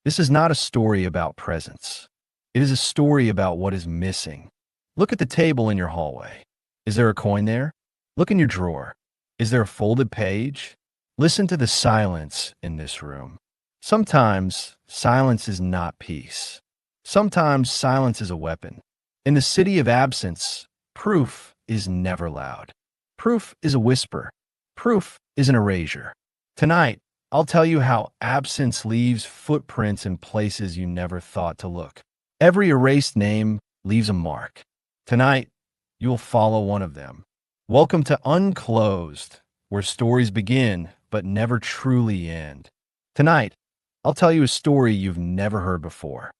This is not a story about presents. It is a story about what is missing. Look at the table in your hallway. Is there a coin there? Look in your drawer. Is there a folded page? Listen to the silence in this room. Sometimes silence is not peace. Sometimes silence is a weapon. In the city of absence, proof is never loud. Proof is a whisper. Proof is an erasure. Tonight, I'll tell you how absence leaves footprints in places you never thought to look. Every erased name leaves a mark. Tonight, you'll follow one of them. Welcome to Unclosed, where stories begin but never truly end. Tonight, I'll tell you a story you've never heard before.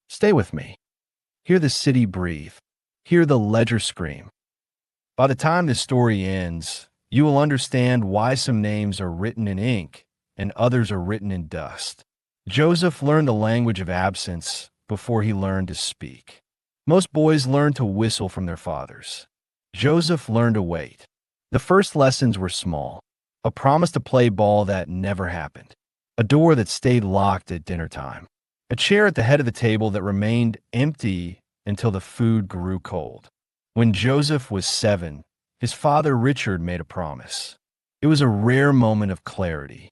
Stay with me. Hear the city breathe. Hear the ledger scream. By the time this story ends, you will understand why some names are written in ink and others are written in dust. Joseph learned the language of absence before he learned to speak. Most boys learn to whistle from their fathers. Joseph learned to wait. The first lessons were small. A promise to play ball that never happened. A door that stayed locked at dinner time. A chair at the head of the table that remained empty until the food grew cold. When Joseph was 7, his father Richard made a promise. It was a rare moment of clarity.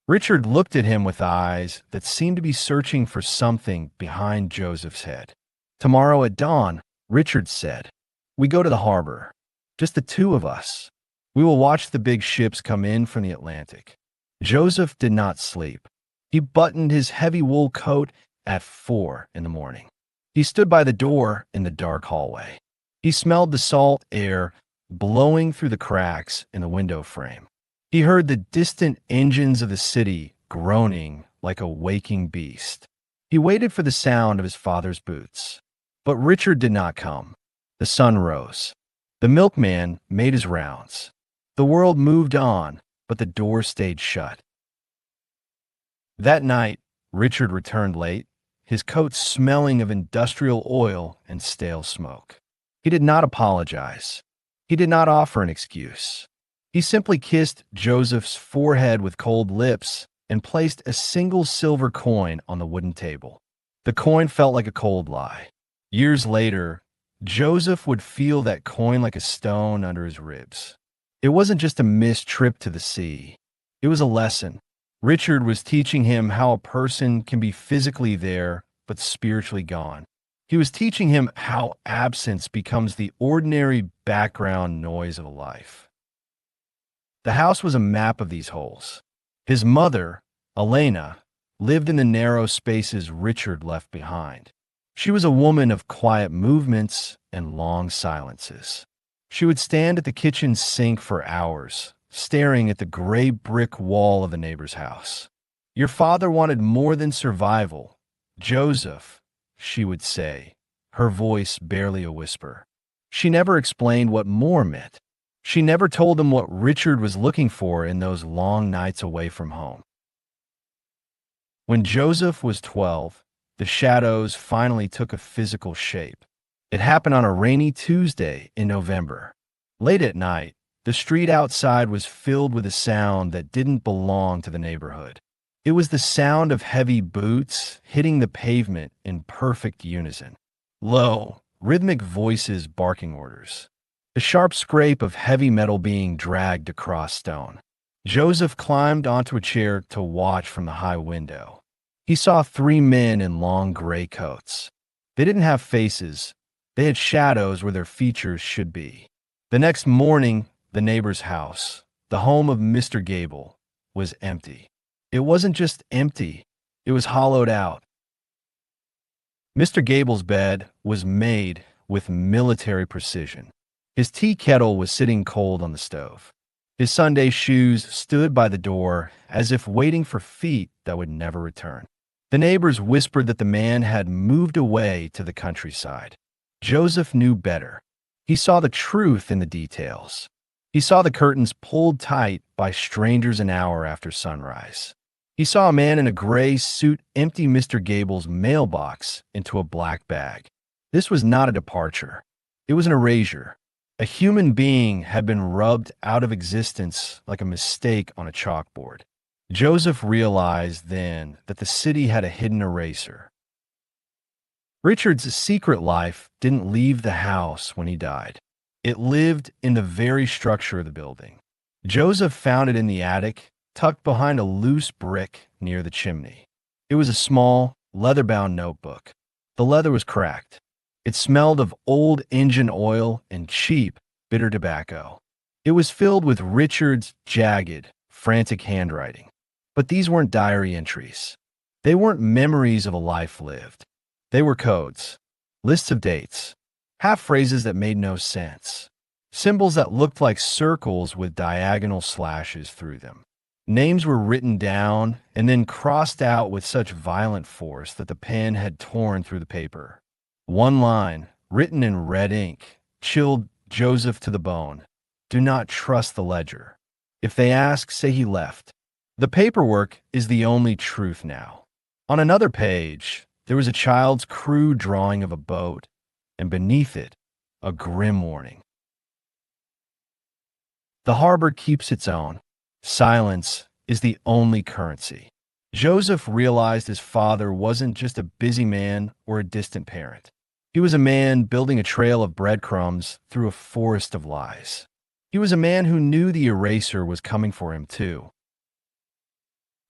Richard looked at him with eyes that seemed to be searching for something behind Joseph's head. Tomorrow at dawn, Richard said, we go to the harbor. Just the two of us. We will watch the big ships come in from the Atlantic. Joseph did not sleep. He buttoned his heavy wool coat at 4 in the morning. He stood by the door in the dark hallway. He smelled the salt air blowing through the cracks in the window frame. He heard the distant engines of the city groaning like a waking beast. He waited for the sound of his father's boots. But Richard did not come. The sun rose. The milkman made his rounds. The world moved on, but the door stayed shut. That night, Richard returned late, his coat smelling of industrial oil and stale smoke. He did not apologize. He did not offer an excuse. He simply kissed Joseph's forehead with cold lips and placed a single silver coin on the wooden table. The coin felt like a cold lie. Years later, Joseph would feel that coin like a stone under his ribs. It wasn't just a missed trip to the sea. It was a lesson. Richard was teaching him how a person can be physically there, but spiritually gone. He was teaching him how absence becomes the ordinary background noise of a life. The house was a map of these holes. His mother, Elena, lived in the narrow spaces Richard left behind. She was a woman of quiet movements and long silences. She would stand at the kitchen sink for hours, staring at the gray brick wall of the neighbor's house. Your father wanted more than survival. Joseph, she would say, her voice barely a whisper. She never explained what more meant. She never told him what Richard was looking for in those long nights away from home. When Joseph was 12, the shadows finally took a physical shape. It happened on a rainy Tuesday in November. Late at night, the street outside was filled with a sound that didn't belong to the neighborhood. It was the sound of heavy boots hitting the pavement in perfect unison. Low, rhythmic voices barking orders. The sharp scrape of heavy metal being dragged across stone. Joseph climbed onto a chair to watch from the high window. He saw 3 men in long gray coats. They didn't have faces. They had shadows where their features should be. The next morning, the neighbor's house, the home of Mr. Gable, was empty. It wasn't just empty, it was hollowed out. Mr. Gable's bed was made with military precision. His tea kettle was sitting cold on the stove. His Sunday shoes stood by the door as if waiting for feet that would never return. The neighbors whispered that the man had moved away to the countryside. Joseph knew better. He saw the truth in the details. He saw the curtains pulled tight by strangers an hour after sunrise. He saw a man in a gray suit empty Mr. Gable's mailbox into a black bag. This was not a departure. It was an erasure. A human being had been rubbed out of existence like a mistake on a chalkboard. Joseph realized then that the city had a hidden eraser. Richard's secret life didn't leave the house when he died. It lived in the very structure of the building. Joseph found it in the attic, tucked behind a loose brick near the chimney. It was a small, leather-bound notebook. The leather was cracked. It smelled of old engine oil and cheap, bitter tobacco. It was filled with Richard's jagged, frantic handwriting. But these weren't diary entries. They weren't memories of a life lived. They were codes, lists of dates, half phrases that made no sense, symbols that looked like circles with diagonal slashes through them. Names were written down and then crossed out with such violent force that the pen had torn through the paper. One line, written in red ink, chilled Joseph to the bone. Do not trust the ledger. If they ask, say he left. The paperwork is the only truth now. On another page, there was a child's crude drawing of a boat, and beneath it, a grim warning. The harbor keeps its own. Silence is the only currency. Joseph realized his father wasn't just a busy man or a distant parent. He was a man building a trail of breadcrumbs through a forest of lies. He was a man who knew the eraser was coming for him, too.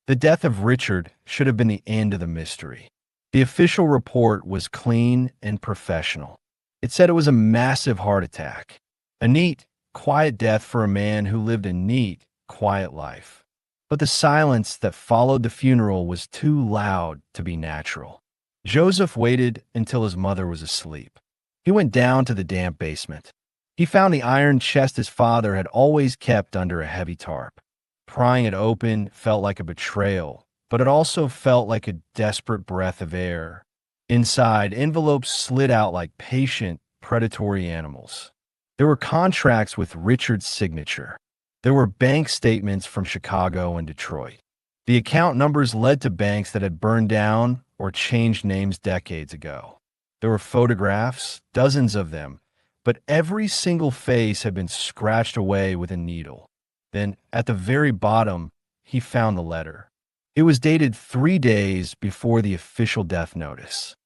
The death of Richard should have been the end of the mystery. The official report was clean and professional. It said it was a massive heart attack, a neat, quiet death for a man who lived a neat, quiet life. But the silence that followed the funeral was too loud to be natural. Joseph waited until his mother was asleep. He went down to the damp basement. He found the iron chest his father had always kept under a heavy tarp. Prying it open felt like a betrayal, but it also felt like a desperate breath of air. Inside, envelopes slid out like patient, predatory animals. There were contracts with Richard's signature. There were bank statements from Chicago and Detroit. The account numbers led to banks that had burned down or changed names decades ago. There were photographs, dozens of them, but every single face had been scratched away with a needle. Then, at the very bottom, he found the letter. It was dated 3 days before the official death notice.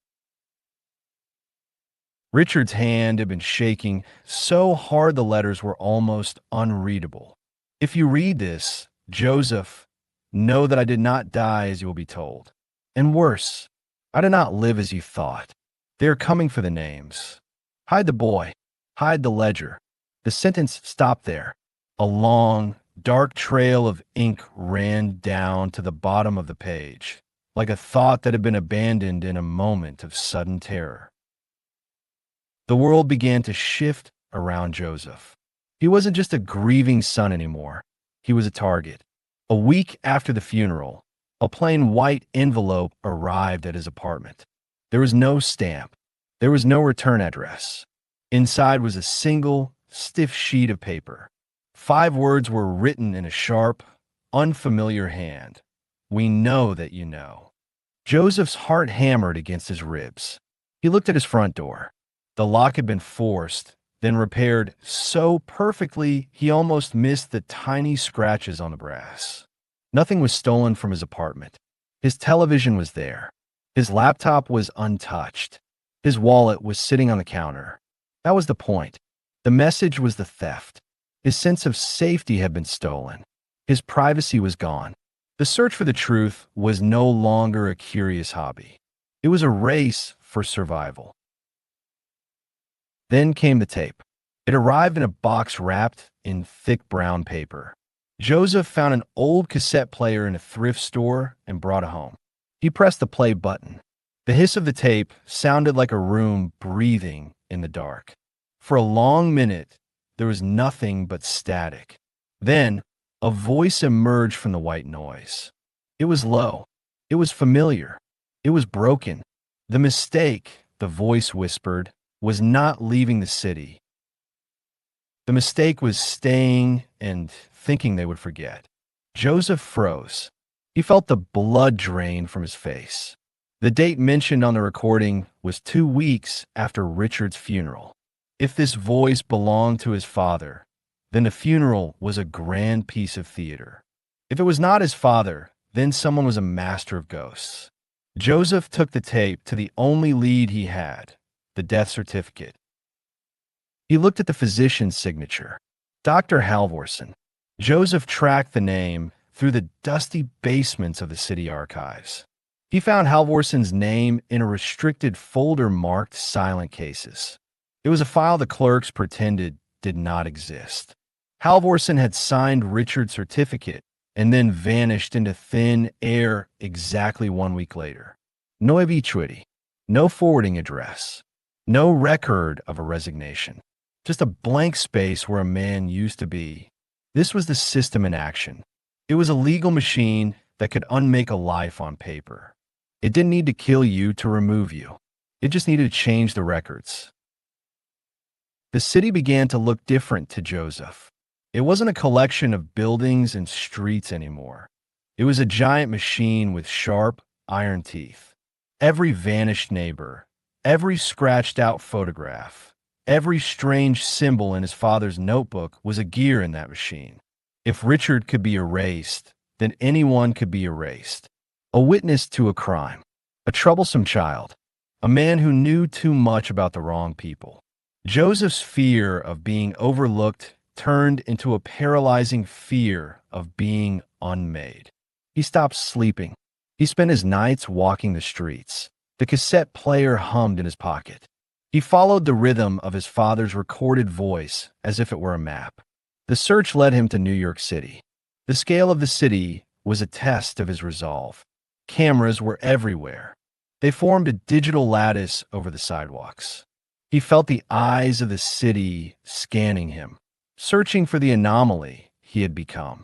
Richard's hand had been shaking so hard the letters were almost unreadable. If you read this, Joseph, know that I did not die as you will be told. And worse, I did not live as you thought. They are coming for the names. Hide the boy. Hide the ledger. The sentence stopped there. A long, dark trail of ink ran down to the bottom of the page, like a thought that had been abandoned in a moment of sudden terror. The world began to shift around Joseph. He wasn't just a grieving son anymore. He was a target. A week after the funeral, a plain white envelope arrived at his apartment. There was no stamp. There was no return address. Inside was a single, stiff sheet of paper. 5 words were written in a sharp, unfamiliar hand. We know that you know. Joseph's heart hammered against his ribs. He looked at his front door. The lock had been forced, then repaired so perfectly he almost missed the tiny scratches on the brass. Nothing was stolen from his apartment. His television was there. His laptop was untouched. His wallet was sitting on the counter. That was the point. The message was the theft. His sense of safety had been stolen. His privacy was gone. The search for the truth was no longer a curious hobby. It was a race for survival. Then came the tape. It arrived in a box wrapped in thick brown paper. Joseph found an old cassette player in a thrift store and brought it home. He pressed the play button. The hiss of the tape sounded like a room breathing in the dark. For a long minute, there was nothing but static. Then, a voice emerged from the white noise. It was low. It was familiar. It was broken. The mistake, the voice whispered, was not leaving the city. The mistake was staying and thinking they would forget. Joseph froze. He felt the blood drain from his face. The date mentioned on the recording was 2 weeks after Richard's funeral. If this voice belonged to his father, then the funeral was a grand piece of theater. If it was not his father, Then someone was a master of ghosts. Joseph took the tape to the only lead he had, the death certificate. He looked at the physician's signature, Dr. Halvorson. Joseph tracked the name through the dusty basements of the city archives. He found Halvorson's name in a restricted folder marked silent cases. It was a file the clerks pretended did not exist. Halvorson had signed Richard's certificate and then vanished into thin air exactly 1 week later. No obituary, no forwarding address, no record of a resignation. Just a blank space where a man used to be. This was the system in action. It was a legal machine that could unmake a life on paper. It didn't need to kill you to remove you. It just needed to change the records. The city began to look different to Joseph. It wasn't a collection of buildings and streets anymore. It was a giant machine with sharp, iron teeth. Every vanished neighbor, every scratched-out photograph, every strange symbol in his father's notebook was a gear in that machine. If Richard could be erased, then anyone could be erased. A witness to a crime, a troublesome child, a man who knew too much about the wrong people. Joseph's fear of being overlooked turned into a paralyzing fear of being unmade. He stopped sleeping. He spent his nights walking the streets. The cassette player hummed in his pocket. He followed the rhythm of his father's recorded voice as if it were a map. The search led him to New York City. The scale of the city was a test of his resolve. Cameras were everywhere. They formed a digital lattice over the sidewalks. He felt the eyes of the city scanning him, searching for the anomaly he had become.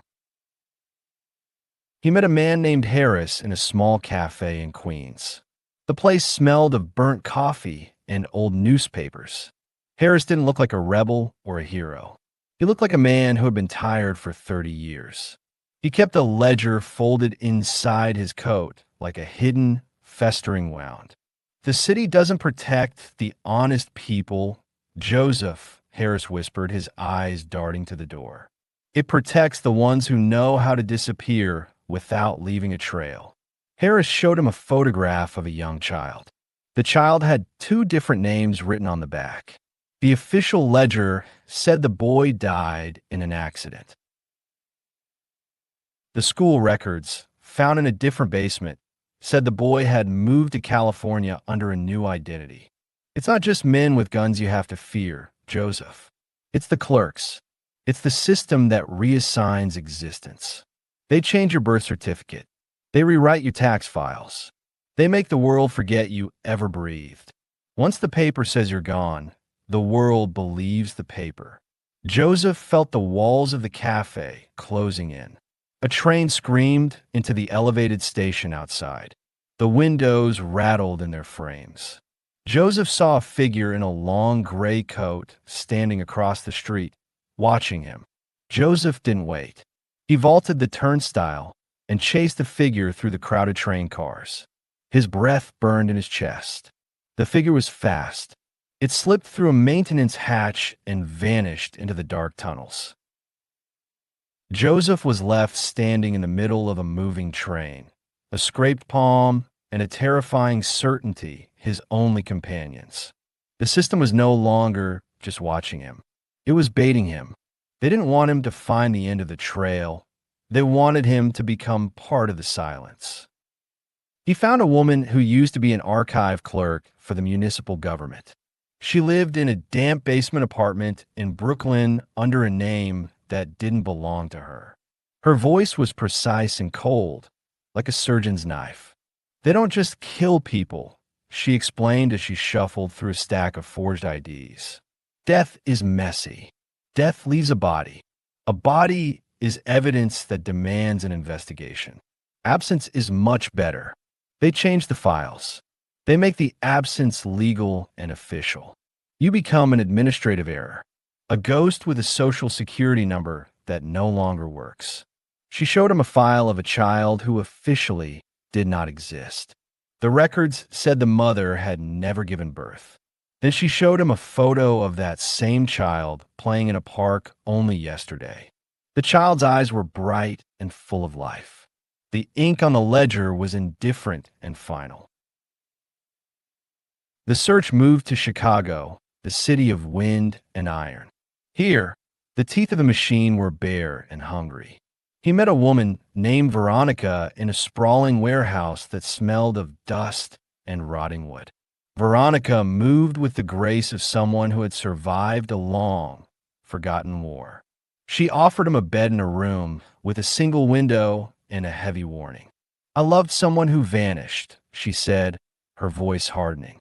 He met a man named Harris in a small cafe in Queens. The place smelled of burnt coffee and old newspapers. Harris didn't look like a rebel or a hero. He looked like a man who had been tired for 30 years. He kept a ledger folded inside his coat like a hidden, festering wound. The city doesn't protect the honest people, Joseph, Harris whispered, his eyes darting to the door. It protects the ones who know how to disappear without leaving a trail. Harris showed him a photograph of a young child. The child had 2 different names written on the back. The official ledger said the boy died in an accident. The school records, found in a different basement, said the boy had moved to California under a new identity. It's not just men with guns you have to fear, Joseph. It's the clerks. It's the system that reassigns existence. They change your birth certificate. They rewrite your tax files. They make the world forget you ever breathed. Once the paper says you're gone, the world believes the paper. Joseph felt the walls of the cafe closing in. A train screamed into the elevated station outside. The windows rattled in their frames. Joseph saw a figure in a long gray coat standing across the street, watching him. Joseph didn't wait. He vaulted the turnstile and chased the figure through the crowded train cars. His breath burned in his chest. The figure was fast. It slipped through a maintenance hatch and vanished into the dark tunnels. Joseph was left standing in the middle of a moving train, a scraped palm and a terrifying certainty his only companions. The system was no longer just watching him. It was baiting him. They didn't want him to find the end of the trail. They wanted him to become part of the silence. He found a woman who used to be an archive clerk for the municipal government. She lived in a damp basement apartment in Brooklyn under a name that didn't belong to her. Her voice was precise and cold, like a surgeon's knife. They don't just kill people, she explained as she shuffled through a stack of forged IDs. Death is messy. Death leaves a body. A body is evidence that demands an investigation. Absence is much better. They change the files. They make the absence legal and official. You become an administrative error, a ghost with a social security number that no longer works. She showed him a file of a child who officially did not exist. The records said the mother had never given birth. Then she showed him a photo of that same child playing in a park only yesterday. The child's eyes were bright and full of life. The ink on the ledger was indifferent and final. The search moved to Chicago, the city of wind and iron. Here, the teeth of the machine were bare and hungry. He met a woman named Veronica in a sprawling warehouse that smelled of dust and rotting wood. Veronica moved with the grace of someone who had survived a long, forgotten war. She offered him a bed in a room with a single window and a heavy warning. "I loved someone who vanished," she said, her voice hardening.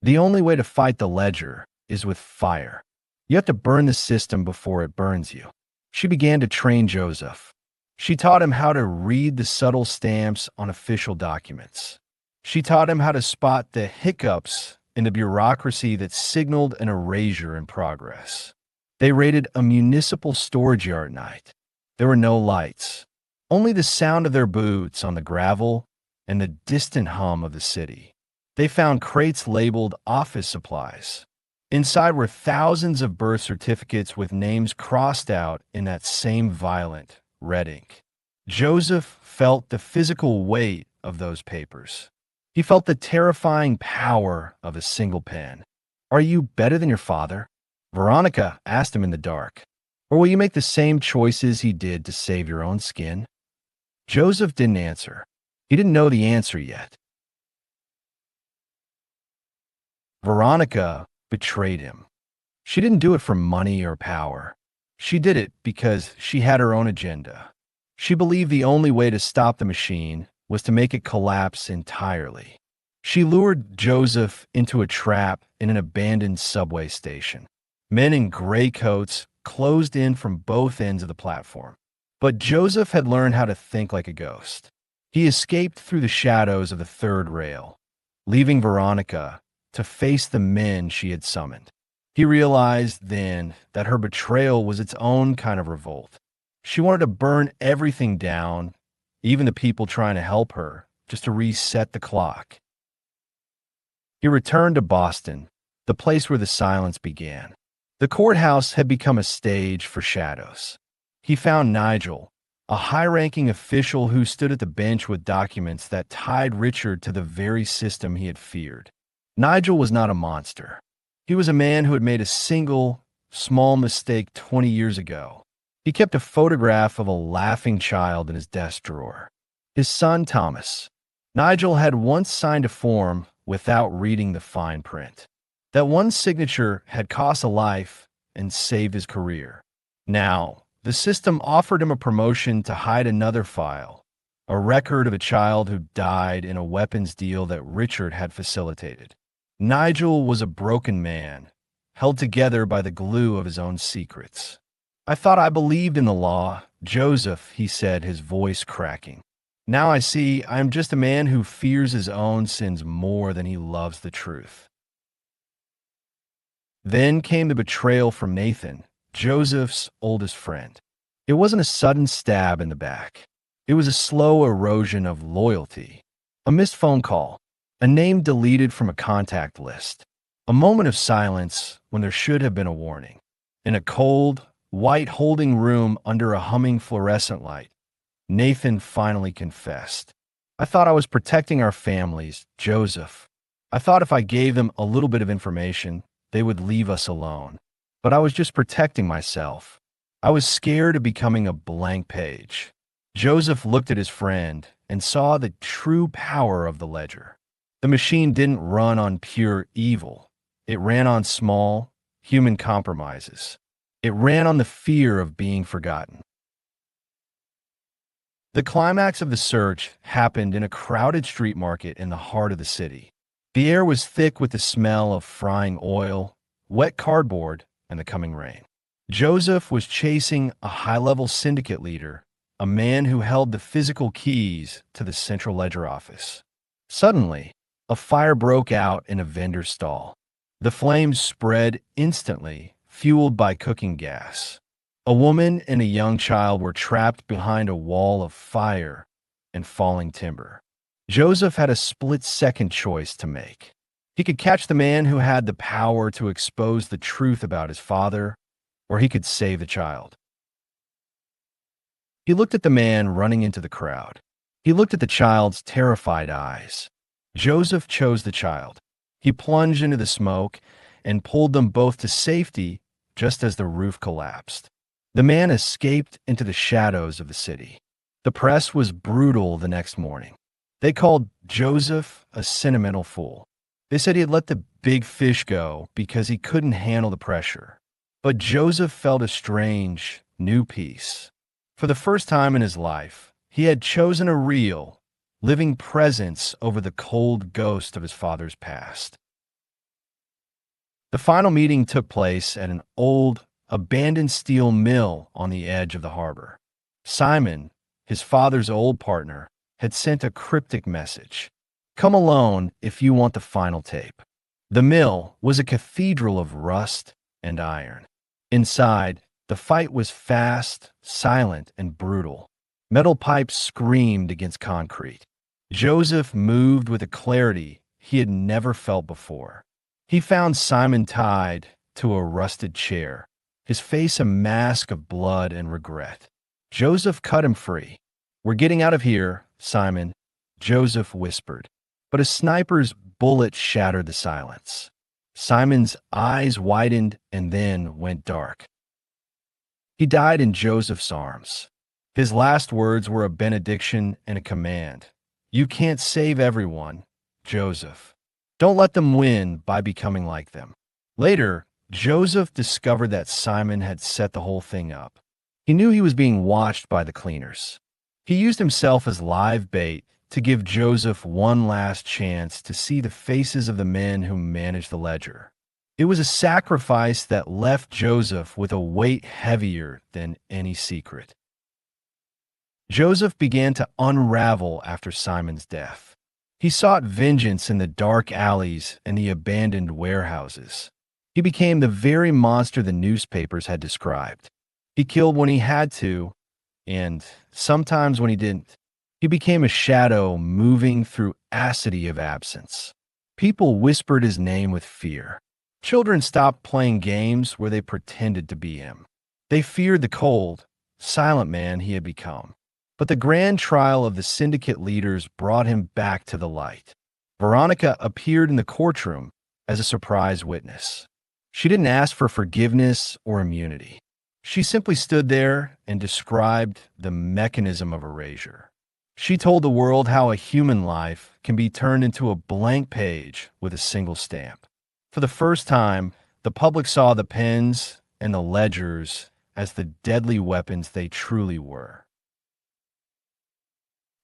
"The only way to fight the ledger is with fire. You have to burn the system before it burns you." She began to train Joseph. She taught him how to read the subtle stamps on official documents. She taught him how to spot the hiccups in the bureaucracy that signaled an erasure in progress. They raided a municipal storage yard at night. There were no lights, only the sound of their boots on the gravel and the distant hum of the city. They found crates labeled office supplies. Inside were thousands of birth certificates with names crossed out in that same violent red ink. Joseph felt the physical weight of those papers. He felt the terrifying power of a single pen. "Are you better than your father?" Veronica asked him in the dark. "Or will you make the same choices he did to save your own skin?" Joseph didn't answer. He didn't know the answer yet. Veronica betrayed him. She didn't do it for money or power. She did it because she had her own agenda. She believed the only way to stop the machine was to make it collapse entirely. She lured Joseph into a trap in an abandoned subway station. Men in gray coats closed in from both ends of the platform. But Joseph had learned how to think like a ghost. He escaped through the shadows of the third rail, leaving Veronica to face the men she had summoned. He realized then that her betrayal was its own kind of revolt. She wanted to burn everything down, even the people trying to help her, just to reset the clock. He returned to Boston, the place where the silence began. The courthouse had become a stage for shadows. He found Nigel, a high-ranking official who stood at the bench with documents that tied Richard to the very system he had feared. Nigel was not a monster. He was a man who had made a single, small mistake 20 years ago. He kept a photograph of a laughing child in his desk drawer. His son, Thomas. Nigel had once signed a form without reading the fine print. That one signature had cost a life and saved his career. Now, the system offered him a promotion to hide another file, a record of a child who died in a weapons deal that Richard had facilitated. Nigel was a broken man, held together by the glue of his own secrets. "I thought I believed in the law, Joseph," he said, his voice cracking. "Now I see I am just a man who fears his own sins more than he loves the truth." Then came the betrayal from Nathan, Joseph's oldest friend. It wasn't a sudden stab in the back. It was a slow erosion of loyalty. A missed phone call, a name deleted from a contact list, a moment of silence when there should have been a warning. In a cold, white holding room under a humming fluorescent light, Nathan finally confessed. "I thought I was protecting our families, Joseph. I thought if I gave them a little bit of information, they would leave us alone. But I was just protecting myself. I was scared of becoming a blank page." Joseph looked at his friend and saw the true power of the ledger. The machine didn't run on pure evil. It ran on small, human compromises. It ran on the fear of being forgotten. The climax of the search happened in a crowded street market in the heart of the city. The air was thick with the smell of frying oil, wet cardboard, and the coming rain. Joseph was chasing a high-level syndicate leader, a man who held the physical keys to the central ledger office. Suddenly, a fire broke out in a vendor's stall. The flames spread instantly, fueled by cooking gas. A woman and a young child were trapped behind a wall of fire and falling timber. Joseph had a split-second choice to make. He could catch the man who had the power to expose the truth about his father, or he could save the child. He looked at the man running into the crowd. He looked at the child's terrified eyes. Joseph chose the child. He plunged into the smoke and pulled them both to safety just as the roof collapsed. The man escaped into the shadows of the city. The press was brutal the next morning. They called Joseph a sentimental fool. They said he had let the big fish go because he couldn't handle the pressure. But Joseph felt a strange, new peace. For the first time in his life, he had chosen a real, living presence over the cold ghost of his father's past. The final meeting took place at an old, abandoned steel mill on the edge of the harbor. Simon, his father's old partner, had sent a cryptic message. Come alone if you want the final tape. The mill was a cathedral of rust and iron. Inside, the fight was fast, silent, and brutal. Metal pipes screamed against concrete. Joseph moved with a clarity he had never felt before. He found Simon tied to a rusted chair, his face a mask of blood and regret. Joseph cut him free. We're getting out of here, Simon, Joseph whispered. But a sniper's bullet shattered the silence. Simon's eyes widened and then went dark. He died in Joseph's arms. His last words were a benediction and a command. You can't save everyone, Joseph. Don't let them win by becoming like them. Later, Joseph discovered that Simon had set the whole thing up. He knew he was being watched by the cleaners. He used himself as live bait to give Joseph one last chance to see the faces of the men who managed the ledger. It was a sacrifice that left Joseph with a weight heavier than any secret. Joseph began to unravel after Simon's death. He sought vengeance in the dark alleys and the abandoned warehouses. He became the very monster the newspapers had described. He killed when he had to, and sometimes when he didn't. He became a shadow moving through acidity of absence. People whispered his name with fear. Children stopped playing games where they pretended to be him. They feared the cold, silent man he had become. But the grand trial of the syndicate leaders brought him back to the light. Veronica appeared in the courtroom as a surprise witness. She didn't ask for forgiveness or immunity. She simply stood there and described the mechanism of erasure. She told the world how a human life can be turned into a blank page with a single stamp. For the first time, the public saw the pens and the ledgers as the deadly weapons they truly were.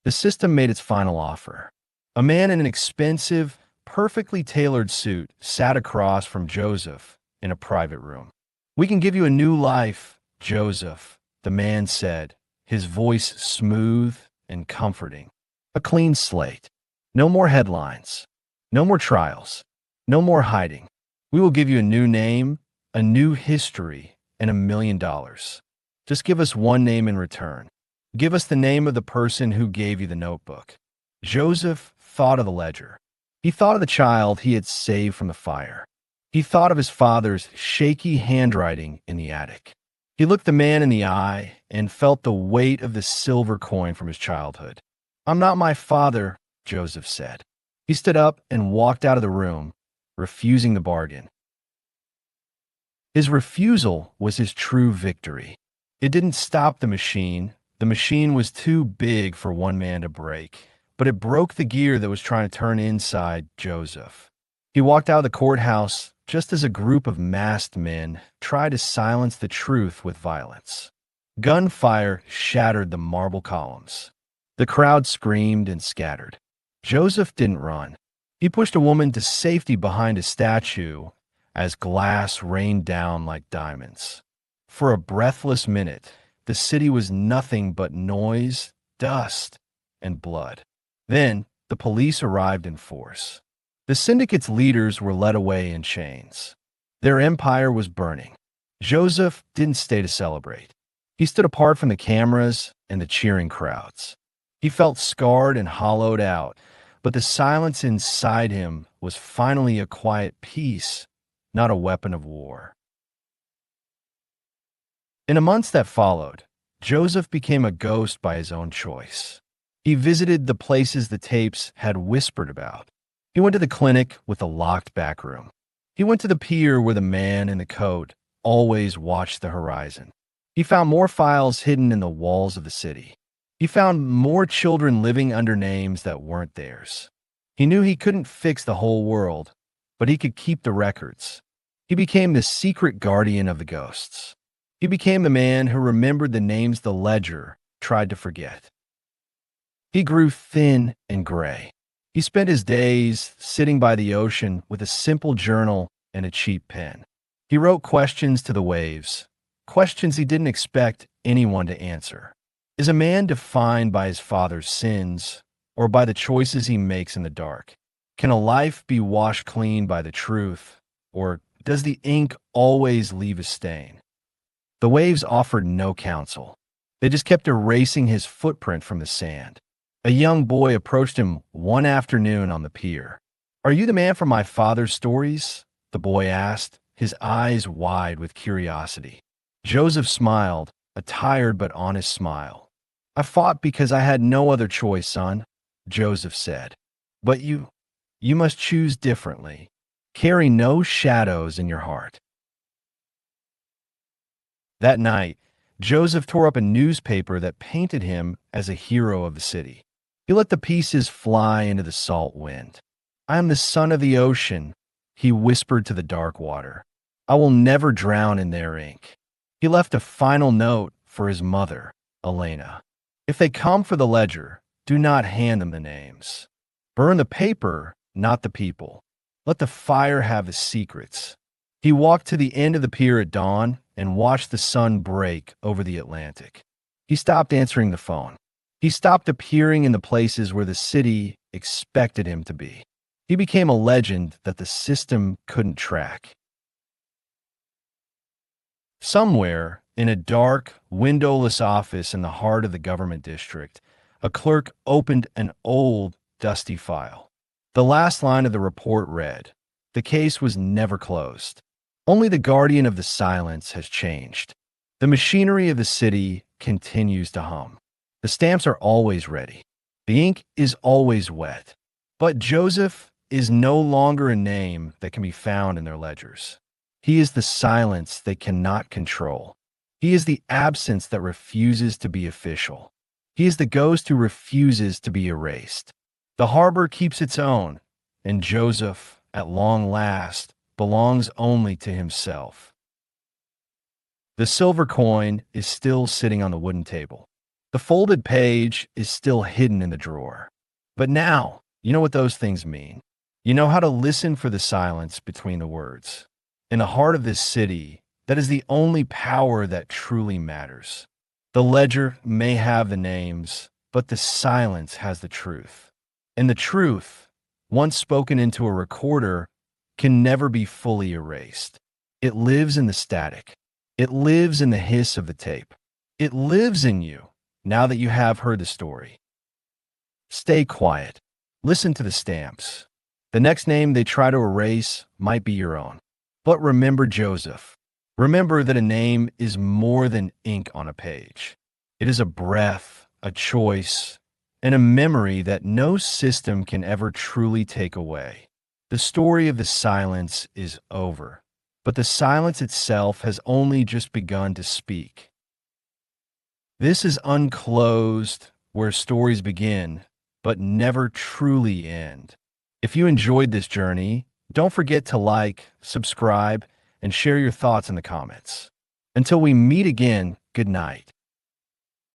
The system made its final offer. A man in an expensive, perfectly tailored suit sat across from Joseph in a private room. We can give you a new life, Joseph, the man said, his voice smooth and comforting. A clean slate. No more headlines. No more trials. No more hiding. We will give you a new name, a new history, and $1 million. Just give us one name in return. Give us the name of the person who gave you the notebook. Joseph thought of the ledger. He thought of the child he had saved from the fire. He thought of his father's shaky handwriting in the attic. He looked the man in the eye and felt the weight of the silver coin from his childhood. I'm not my father, Joseph said. He stood up and walked out of the room, refusing the bargain. His refusal was his true victory. It didn't stop the machine. The machine was too big for one man to break, but it broke the gear that was trying to turn inside Joseph. He walked out of the courthouse just as a group of masked men tried to silence the truth with violence. Gunfire shattered the marble columns. The crowd screamed and scattered. Joseph didn't run. He pushed a woman to safety behind a statue as glass rained down like diamonds. For a breathless minute, the city was nothing but noise, dust, and blood. Then the police arrived in force. The syndicate's leaders were led away in chains. Their empire was burning. Joseph didn't stay to celebrate. He stood apart from the cameras and the cheering crowds. He felt scarred and hollowed out, but the silence inside him was finally a quiet peace, not a weapon of war. In the months that followed, Joseph became a ghost by his own choice. He visited the places the tapes had whispered about. He went to the clinic with the locked back room. He went to the pier where the man in the coat always watched the horizon. He found more files hidden in the walls of the city. He found more children living under names that weren't theirs. He knew he couldn't fix the whole world, but he could keep the records. He became the secret guardian of the ghosts. He became the man who remembered the names the ledger tried to forget. He grew thin and gray. He spent his days sitting by the ocean with a simple journal and a cheap pen. He wrote questions to the waves, questions he didn't expect anyone to answer. Is a man defined by his father's sins or by the choices he makes in the dark? Can a life be washed clean by the truth, or does the ink always leave a stain? The waves offered no counsel. They just kept erasing his footprint from the sand. A young boy approached him one afternoon on the pier. "Are you the man from my father's stories?" the boy asked, his eyes wide with curiosity. Joseph smiled, a tired but honest smile. "I fought because I had no other choice, son," Joseph said. "But you must choose differently. Carry no shadows in your heart." That night, Joseph tore up a newspaper that painted him as a hero of the city. He let the pieces fly into the salt wind. "I am the son of the ocean," he whispered to the dark water. "I will never drown in their ink." He left a final note for his mother, Elena. "If they come for the ledger, do not hand them the names. Burn the paper, not the people. Let the fire have the secrets." He walked to the end of the pier at dawn and watched the sun break over the Atlantic. He stopped answering the phone. He stopped appearing in the places where the city expected him to be. He became a legend that the system couldn't track. Somewhere, in a dark, windowless office in the heart of the government district, a clerk opened an old, dusty file. The last line of the report read, "The case was never closed. Only the guardian of the silence has changed. The machinery of the city continues to hum. The stamps are always ready. The ink is always wet. But Joseph is no longer a name that can be found in their ledgers. He is the silence they cannot control. He is the absence that refuses to be official. He is the ghost who refuses to be erased. The harbor keeps its own, and Joseph, at long last, belongs only to himself." The silver coin is still sitting on the wooden table. The folded page is still hidden in the drawer. But now, you know what those things mean. You know how to listen for the silence between the words. In the heart of this city, that is the only power that truly matters. The ledger may have the names, but the silence has the truth. And the truth, once spoken into a recorder, can never be fully erased. It lives in the static. It lives in the hiss of the tape. It lives in you now that you have heard the story. Stay quiet. Listen to the stamps. The next name they try to erase might be your own. But remember Joseph. Remember that a name is more than ink on a page. It is a breath, a choice, and a memory that no system can ever truly take away. The story of the silence is over, but the silence itself has only just begun to speak. This is Unclosed, where stories begin, but never truly end. If you enjoyed this journey, don't forget to like, subscribe, and share your thoughts in the comments. Until we meet again, good night.